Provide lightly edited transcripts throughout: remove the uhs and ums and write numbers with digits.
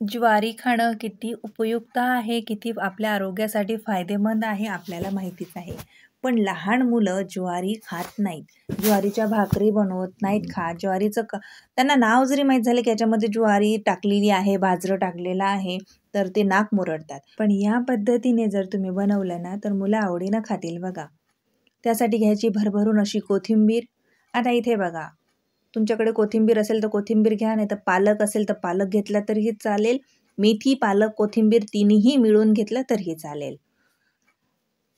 ज्वारी खाणं किती उपयुक्त आहे, किती आपल्या आरोग्यासाठी फायदेमंद आहे आपल्याला माहितीच आहे. पण लहान मुलं ज्वारी खात नाहीत. ज्वारीच्या भाकरी बनवत नाहीत खात. त्यांना नाव जरी माहीत झालं की याच्यामध्ये ज्वारी टाकलेली आहे, बाजरं टाकलेलं आहे, तर ते नाक मुरडतात. पण या पद्धतीने जर तुम्ही बनवलं ना, तर मुलं आवडीनं खातील बघा. त्यासाठी घ्यायची भरभरून अशी कोथिंबीर. आता इथे बघा, तुमच्याकडे कोथिंबीर असेल तर कोथिंबीर घ्या, नाही तर पालक असेल तर पालक घेतला तरीही चालेल. मेथी, पालक, कोथिंबीर तिन्ही मिळून घेतलं तरीही चालेल.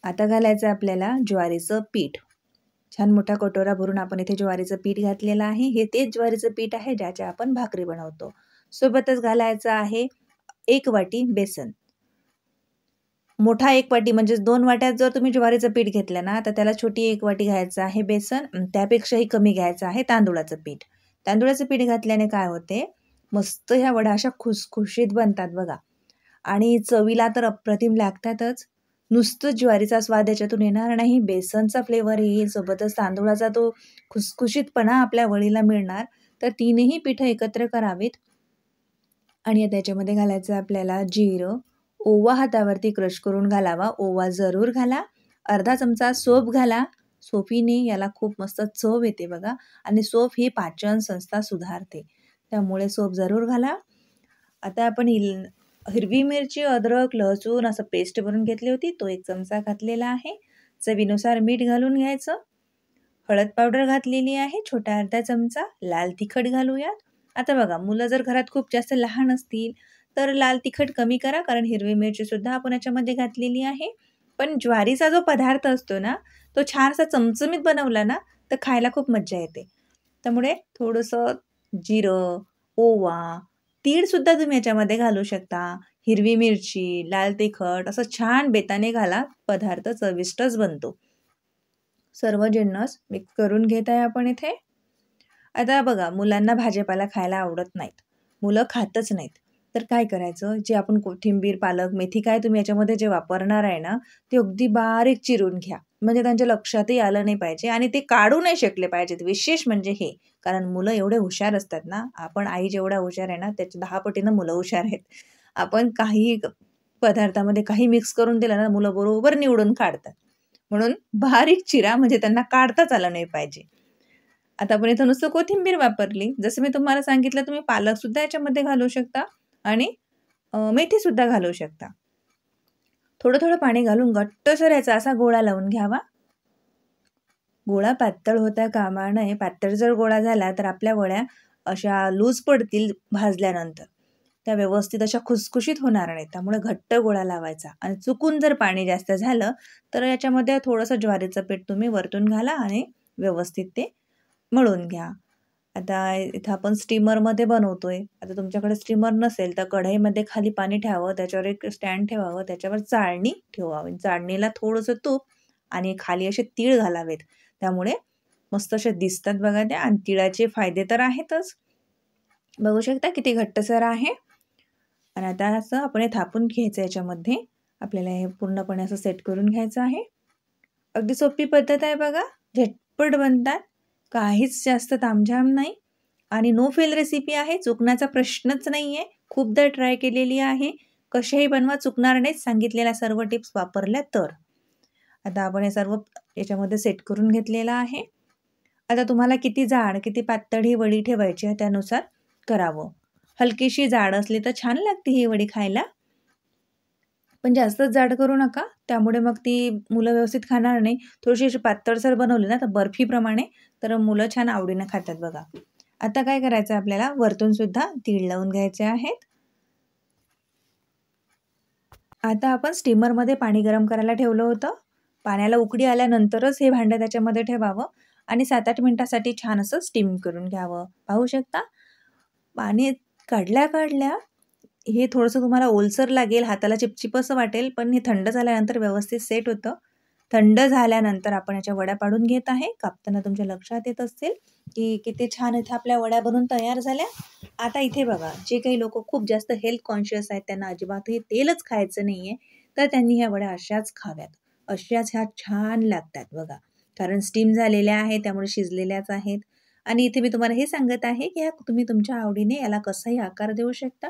आता घालायचं आपल्याला ज्वारीचं पीठ. छान मोठा कटोरा भरून आपण इथे ज्वारीचं पीठ घातलेलं आहे. हे तेच ज्वारीचं पीठ आहे ज्याच्या आपण भाकरी बनवतो. सोबतच घालायचं आहे 1 वाटी बेसन. मोठा 1 वाटी म्हणजे 2 वाट्यात जर तुम्ही ज्वारीचं पीठ घेतलं ना, तर त्याला छोटी 1 वाटी घ्यायचं आहे बेसन. त्यापेक्षाही कमी घ्यायचं आहे तांदूळाचं पीठ. तांदूळाचं पीठ घातल्याने काय होते, मस्त ह्या वड्या अशा खुसखुशीत बनतात बघा. आणि चवीला तर अप्रतिम लागतातच. नुसतं ज्वारीचा स्वाद याच्यातून येणार नाही, बेसनचा फ्लेवर येईल, सोबतच तांदूळाचा तो खुसखुशीतपणा आपल्या वडीला मिळणार. तर तीनही पिठं एकत्र करावीत. आणि त्याच्यामध्ये घालायचं आपल्याला जिरं. ओवा हातावरती क्रश करून घालावा. ओवा जरूर घाला. अर्धा चमचा सोप घाला. सोफीने याला खूप मस्त चव येते बघा. आणि सोप ही पाचन संस्था सुधारते, त्यामुळे सोप जरूर घाला. आता आपण हिरवी मिरची, अद्रक, लसूण असं पेस्ट बनवून घेतली होती, तो 1 चमचा घातलेला आहे. चवीनुसार मीठ घालून घ्यायचं. हळद पावडर घातलेली आहे, छोटा अर्धा चमचा. लाल तिखट घालूयात. आता बघा, मुलं जर घरात खूप जास्त लहान असतील तर लाल तिखट कमी करा, कारण हिरवी मिरची सुद्धा आपण याच्यामध्ये घातलेली आहे. पण ज्वारीचा जो पदार्थ असतो ना, तो छानसा चमचमीत बनवला ना, तर खायला खूप मज्जा येते. त्यामुळे थोडंसं जिरं, ओवा, तीळ सुद्धा तुम्ही याच्यामध्ये घालू शकता. हिरवी मिरची, लाल तिखट असं छान बेताने घाला, पदार्थ चविष्टच बनतो. सर्व जिन्नस मिक्स करून घेत आहे आपण इथे. आता बघा, मुलांना भाजीपाला खायला आवडत नाहीत, मुलं खातच नाहीत. तर काय करायचं, जे आपण कोथिंबीर, पालक, मेथी काय तुम्ही याच्यामध्ये जे वापरणार आहे ना, ते अगदी बारीक चिरून घ्या. म्हणजे त्यांच्या लक्षातही आलं नाही पाहिजे आणि ते काढू नाही शकले पाहिजेत. विशेष म्हणजे हे, कारण मुलं एवढे हुशार असतात ना, आपण आई जेवढ्या हुशार आहे ना, त्याच्या 10 पटीनं मुलं हुशार आहेत. आपण काही पदार्थामध्ये काही मिक्स करून दिलं ना, मुलं बरोबर निवडून काढतात. म्हणून बारीक चिरा, म्हणजे त्यांना काढताच आलं नाही पाहिजे. आता आपण इथं नुसतं कोथिंबीर वापरली. जसं मी तुम्हाला सांगितलं, तुम्ही पालकसुद्धा याच्यामध्ये घालू शकता आणि मेथीसुद्धा घालू शकता. थोडं-थोडं पाणी घालून घट्टसर याचा असा गोळा लावून घ्यावा. गोळा पातळ होता कामा नये. पातळ जर गोळा झाला तर आपल्या वड्या अशा लूज पडतील भाजल्यानंतर. त्या व्यवस्थित अशा खुसखुशीत होणार नाहीत. त्यामुळे घट्ट गोळा लावायचा आणि चुकून जर पाणी जास्त झालं तर याच्यामध्ये थोडंसं ज्वारीचं पीठ तुम्ही वरतून घाला आणि व्यवस्थित ते मळून घ्या. आता इथं आपण स्टीमरमध्ये बनवतोय. आता तुमच्याकडे स्टीमर नसेल तर कढईमध्ये खाली पाणी ठेवावं, त्याच्यावर एक स्टँड ठेवावं, त्याच्यावर चाळणी ठेवावी. चाळणीला थोडंसं तूप आणि खाली असे तीळ घालावेत. त्यामुळे मस्त असे दिसतात बघा त्या, आणि तिळाचे फायदे तर आहेतच. बघू शकता किती घट्टसर आहे. आणि आता असं आपण हे थापून घ्यायचं याच्यामध्ये. आपल्याला हे पूर्णपणे असं सेट करून घ्यायचं आहे. अगदी सोपी पद्धत आहे बघा. झटपट बनतात. काहीच जास्त तामझाम नाही आणि नो फेल रेसिपी आहे. चुकण्याचा प्रश्नच नाही आहे. खूपदा ट्राय केलेली आहे. कशाही बनवा, चुकणार नाहीत सांगितलेल्या सर्व टिप्स वापरल्या तर. आता आपण हे सर्व याच्यामध्ये सेट करून घेतलेलं आहे. आता तुम्हाला किती जाड, किती पातळ ही वडी ठेवायची आहे त्यानुसार करावं. हलकीशी जाड असली तर छान लागते ही वडी खायला. पण जास्तच जाड करू नका, त्यामुळे मग ती मुलं व्यवस्थित खाणार नाही. थोडीशी अशी पातळसर बनवली ना, तर बर्फीप्रमाणे, तर मुलं छान आवडीनं खातात बघा. आता काय करायचं आपल्याला, वरतून सुद्धा तीळ लावून घ्यायचे आहेत. आता आपण स्टीमरमध्ये पाणी गरम करायला ठेवलं होतं. पाण्याला उकळी आल्यानंतरच हे भांडं त्याच्यामध्ये ठेवावं आणि 7-8 मिनिटासाठी छान असं स्टीम करून घ्यावं. पाहू शकता, पाणी काढल्या हे थोडंसं तुम्हाला ओलसर लागेल, हाताला चिपचिपसं वाटेल, पण हे थंड झाल्यानंतर व्यवस्थित सेट होतं. थंड झाल्यानंतर आपण याच्या वड्या पाडून घेत आहे. कापताना तुमच्या लक्षात येत असेल की किती छान इथे आपल्या वड्या बनून तयार झाल्या. आता इथे बघा, जे काही लोकं खूप जास्त हेल्थ कॉन्शियस आहेत, त्यांना अजिबातही तेलच खायचं नाही आहे, तर त्यांनी ह्या वड्या अशाच खाव्यात. अशाच ह्या छान लागतात बघा, कारण स्टीम झालेल्या आहेत, त्यामुळे शिजलेल्याच आहेत. आणि इथे मी तुम्हाला हे सांगत आहे की ह्या तुम्ही तुमच्या आवडीने याला कसाही आकार देऊ शकता.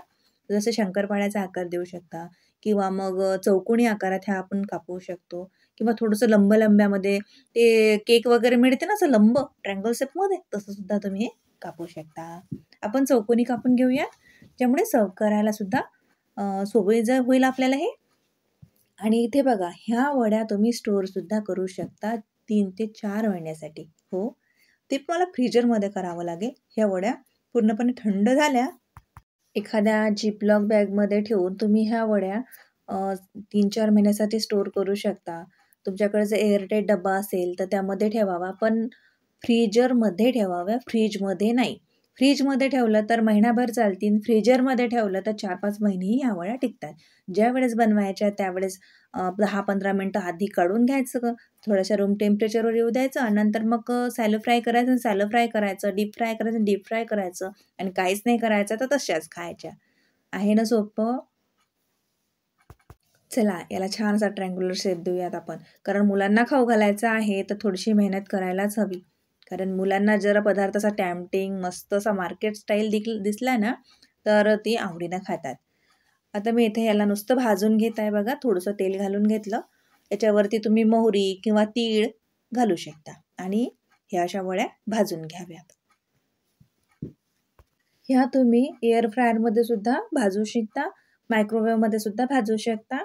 जसं शंकरपाळ्याचा आकार देऊ शकता किंवा मग चौकोनी आकारात ह्या आपण कापू शकतो किंवा थोडंसं लंब्यामध्ये ते केक वगैरे मिळते ना असं लंब ट्रँगल शेपमध्ये, तसं सुद्धा तुम्ही हे कापू शकता. आपण चौकोनी कापून घेऊया, ज्यामुळे सर्व्ह करायला सुद्धा सोयीचं होईल आपल्याला हे. आणि इथे बघा, ह्या वड्या तुम्ही स्टोअरसुद्धा करू शकता 3 ते 4 महिन्यासाठी. हो, ते मला फ्रीजरमध्ये करावं लागेल. ह्या वड्या पूर्णपणे थंड झाल्या, एखाद्या जिपलॉक बॅगमध्ये ठेवून तुम्ही ह्या वड्या 3-4 महिन्यासाठी स्टोअर करू शकता. तुमच्याकडे जर एअरटाईट डब्बा असेल तर त्यामध्ये ठेवावा, पण फ्रीजरमध्ये ठेवाव्या, फ्रीजमध्ये नाही. फ्रीजमध्ये ठेवलं तर महिनाभर चालतील, फ्रीजरमध्ये ठेवलं तर 4-5 महिनेही ह्या वड्या टिकतात. ज्यावेळेस बनवायच्या त्यावेळेस 10-15 मिनटं आधी काढून घ्यायचं, थोड्याशा रूम टेम्परेचरवर येऊ द्यायचं आणि नंतर मग सॅलो फ्राय करायचं, सॅलो फ्राय करायचं, डीप फ्राय करायचं, डीप फ्राय करायचं आणि काहीच नाही करायचं तर तशाच खायच्या. आहे ना सोपं? चला याला छान असा ट्रँग्युलर शेप देऊयात आपण, कारण मुलांना खाऊ घालायचं आहे तर थोडीशी मेहनत करायलाच हवी. कारण मुलांना जरा पदार्थ असा टॅम्पटिंग मस्त असा मार्केट स्टाईल दिसला ना तर ते आवडीनं खातात. आता मी इथे याला नुसतं भाजून घेत आहे बघा, थोडंसं तेल घालून घेतलं, याच्यावरती तुम्ही मोहरी किंवा तीळ घालू शकता आणि ह्या अशा वड्या भाजून घ्याव्यात. ह्या तुम्ही एअर फ्रायरमध्ये सुद्धा भाजू शकता, मायक्रोवेव्हमध्ये सुद्धा भाजू शकता.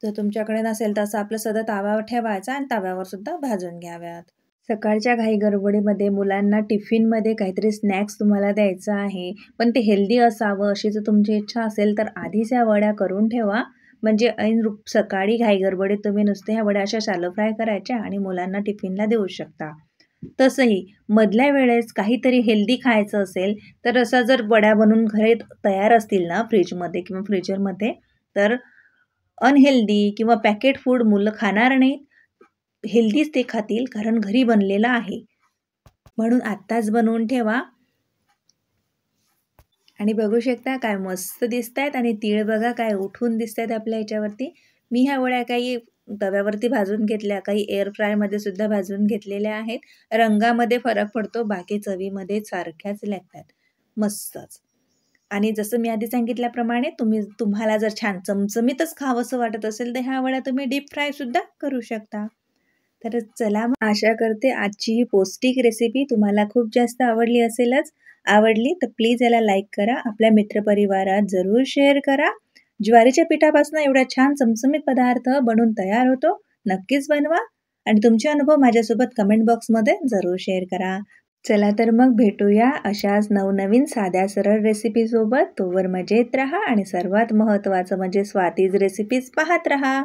जर तुमच्याकडे नसेल तर असं आपलं सध्या ताव्यावर ठेवायचा आणि ताव्यावर सुद्धा भाजून घ्याव्यात. सकाळच्या घाई गडबडीमध्ये मुलांना टिफिनमध्ये काहीतरी स्नॅक्स तुम्हाला द्यायचं आहे, पण ते हेल्दी असावं अशी जर तुमची इच्छा असेल तर आधीच ह्या वड्या करून ठेवा. म्हणजे सकाळी घाई गडबडीत तुम्ही नुसते ह्या वड्या अशा शॅलो फ्राय करायच्या आणि मुलांना टिफिनला देऊ शकता. तसंही मधल्या वेळेस काहीतरी हेल्दी खायचं असेल तर असं जर वड्या बनवून घरी तयार असतील ना फ्रीजमध्ये किंवा फ्रीजरमध्ये, तर अनहेल्दी किंवा पॅकेट फूड मुलं खाणार नाहीत, हेल्दीच ते खातील, कारण घरी बनलेलं आहे. म्हणून आत्ताच बनवून ठेवा. आणि बघू शकता काय मस्त दिसत आहेत आणि तीळ बघा काय उठून दिसत आहेत आपल्या ह्याच्यावरती. मी ह्या वड्या काही तव्यावरती भाजून घेतल्या, काही एअर फ्रायमध्ये सुद्धा भाजून घेतलेल्या आहेत. रंगामध्ये फरक पडतो, बाकी चवीमध्ये सारख्याच लागतात, मस्तच. आणि जसं मी आधी सांगितल्याप्रमाणे तुम्हाला जर छान चमचमीतच खावंसं वाटत असेल तर ह्या वड्या तुम्ही डीप फ्रायसुद्धा करू शकता. तर चला, मग आशा करते आजची ही पौष्टिक रेसिपी तुम्हाला खूप जास्त आवडली असेलच. आवडली तर प्लीज याला लाईक करा, आपल्या मित्रपरिवारात जरूर शेअर करा. ज्वारीच्या पिठापासून एवढा छान चमचमीत पदार्थ बनून तयार होतो. नक्कीच बनवा आणि तुमचे अनुभव माझ्यासोबत कमेंट बॉक्समध्ये जरूर शेअर करा. चला तर मग भेटूया अशाच नवनवीन साध्या सरळ रेसिपीसोबत. तोवर मजेत राहा आणि सर्वात महत्त्वाचं म्हणजे स्वातीज रेसिपीज पाहत राहा.